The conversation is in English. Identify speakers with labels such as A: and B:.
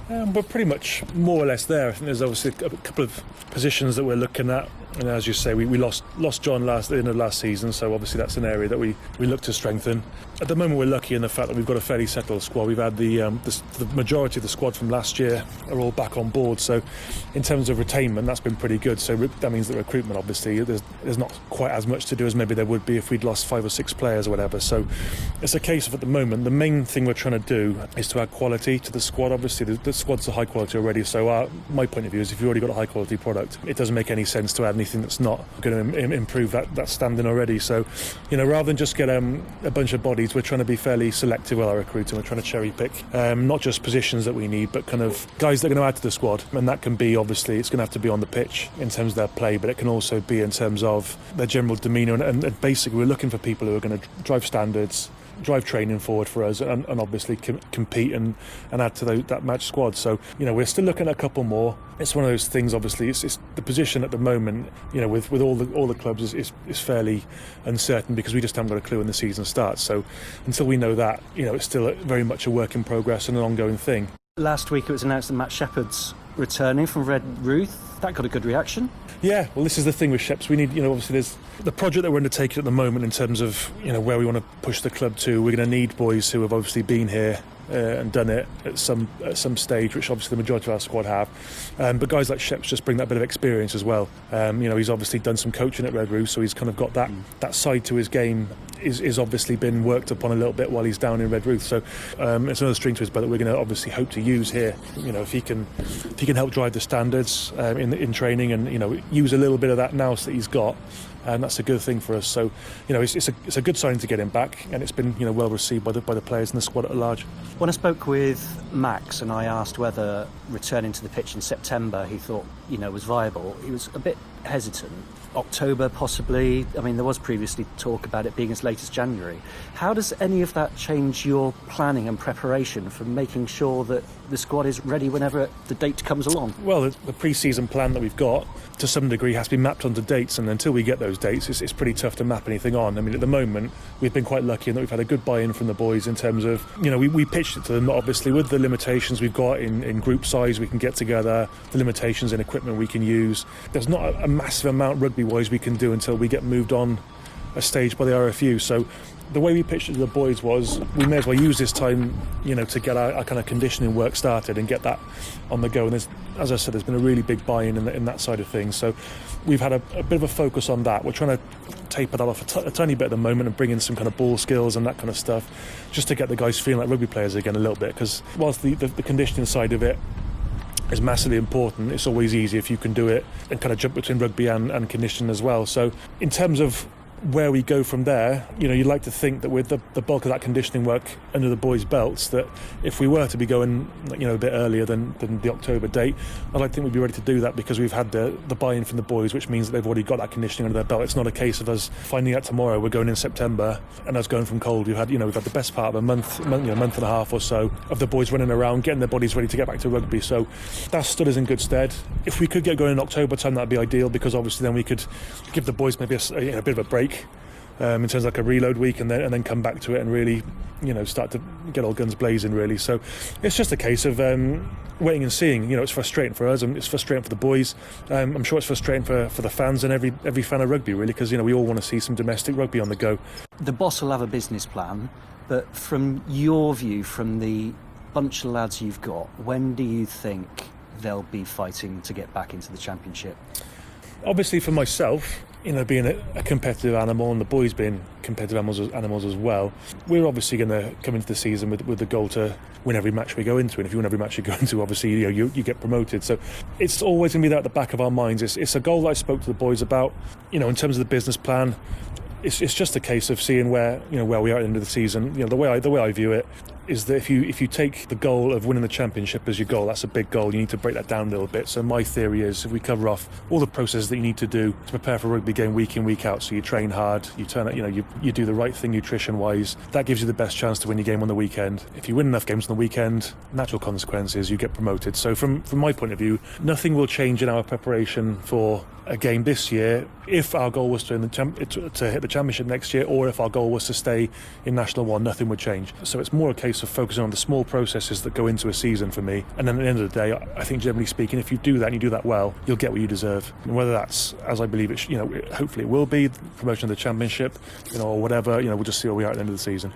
A: We're pretty much more or less there. I think there's obviously a couple of positions that we're looking at. And as you say, we lost John at the end of last season, so obviously that's an area that we look to strengthen. At the moment, we're lucky in the fact that we've got a fairly settled squad. We've had the majority of the squad from last year are all back on board. So in terms of retainment, that's been pretty good. So that means that recruitment, obviously, there's not quite as much to do as maybe there would be if we'd lost 5 or 6 players or whatever. So it's a case of, at the moment, the main thing we're trying to do is to add quality to the squad. Obviously, the squad's a high quality already. So my point of view is, if you've already got a high quality product, it doesn't make any sense to add anything that's not going to improve that standing already. So, rather than just get a bunch of bodies, we're trying to be fairly selective with our recruiting. We're trying to cherry pick not just positions that we need, but kind of guys that are going to add to the squad. And that can be, obviously, it's going to have to be on the pitch in terms of their play, but it can also be in terms of their general demeanour. And basically, we're looking for people who are going to drive standards, drive training forward for us, and obviously compete and add to that match squad. So we're still looking at a couple more. It's one of those things. Obviously, it's the position at the moment. With all the clubs is fairly uncertain, because we just haven't got a clue when the season starts. So until we know that, it's still very much a work in progress and an ongoing thing.
B: Last week it was announced that Matt Shepherd's returning from Red Ruth. That got a good reaction. Yeah,
A: well, this is the thing with Sheps. We need, obviously there's the project that we're undertaking at the moment in terms of, where we want to push the club to. We're going to need boys who have obviously been here and done it at some stage, which obviously the majority of our squad have. But guys like Sheps just bring that bit of experience as well. He's obviously done some coaching at Red Roof, so he's kind of got that side to his game is obviously been worked upon a little bit while he's down in Red Roof. So it's another string to his bow that we're going to obviously hope to use here. If he can help drive the standards in training, and use a little bit of that nous that he's got, and that's a good thing for us. So it's a good sign to get him back, and it's been well received by the players and the squad at large.
B: When I spoke with Max and I asked whether returning to the pitch in September he thought was viable, he was a bit hesitant. October possibly. I mean, there was previously talk about it being as late as January. How does any of that change your planning and preparation for making sure that the squad is ready whenever the date comes along?
A: Well, the pre-season plan that we've got, to some degree, has to be mapped onto dates, and until we get those dates, it's pretty tough to map anything on. I mean, at the moment, we've been quite lucky in that we've had a good buy-in from the boys in terms of, we pitched it to them, obviously, with the limitations we've got in group size we can get together, the limitations in equipment we can use. There's not a massive amount rugby-wise we can do until we get moved on a stage by the RFU. So the way we pitched it to the boys was, we may as well use this time, to get our kind of conditioning work started and get that on the go. And as I said, there's been a really big buy-in in that side of things. So we've had a bit of a focus on that. We're trying to taper that off a tiny bit at the moment and bring in some kind of ball skills and that kind of stuff, just to get the guys feeling like rugby players again a little bit. Because whilst the conditioning side of it is massively important, it's always easy if you can do it and kind of jump between rugby and conditioning as well. So in terms of where we go from there, you'd like to think that with the bulk of that conditioning work under the boys' belts, that if we were to be going a bit earlier than the October date, I'd like to think we'd be ready to do that, because we've had the buy-in from the boys, which means that they've already got that conditioning under their belt. It's not a case of us finding out tomorrow we're going in September and us going from cold. We've had the best part of a month and a half or so of the boys running around getting their bodies ready to get back to rugby. So that stood us in good stead. If we could get going in October time, that'd be ideal, because obviously then we could give the boys maybe a bit of a break in terms of like a reload week, and then come back to it and really start to get all guns blazing, really. So it's just a case of waiting and seeing. It's frustrating for us, and it's frustrating for the boys. I'm sure it's frustrating for the fans and every fan of rugby, really, because we all want to see some domestic rugby on the go.
B: The boss will have a business plan, but from your view, from the bunch of lads you've got, when do you think they'll be fighting to get back into the Championship?
A: Obviously, for myself, being a competitive animal, and the boys being competitive animals as well, we're obviously going to come into the season with the goal to win every match we go into. And if you win every match you go into, obviously you get promoted. So it's always going to be that at the back of our minds. It's a goal that I spoke to the boys about. In terms of the business plan, it's just a case of seeing where we are at the end of the season. The way I view it is that if you take the goal of winning the Championship as your goal, that's a big goal. You need to break that down a little bit. So my theory is, if we cover off all the processes that you need to do to prepare for a rugby game week in, week out, so you train hard, you turn it, you do the right thing nutrition wise, that gives you the best chance to win your game on the weekend. If you win enough games on the weekend, natural consequences, you get promoted. So from my point of view, nothing will change in our preparation for a game this year, if our goal was to hit the championship next year, or if our goal was to stay in National 1, nothing would change. So it's more a case of focusing on the small processes that go into a season for me. And then at the end of the day, I think generally speaking, if you do that and you do that well, you'll get what you deserve. And whether that's, as I believe it, hopefully it will be, promotion of the championship, or whatever, we'll just see where we are at the end of the season.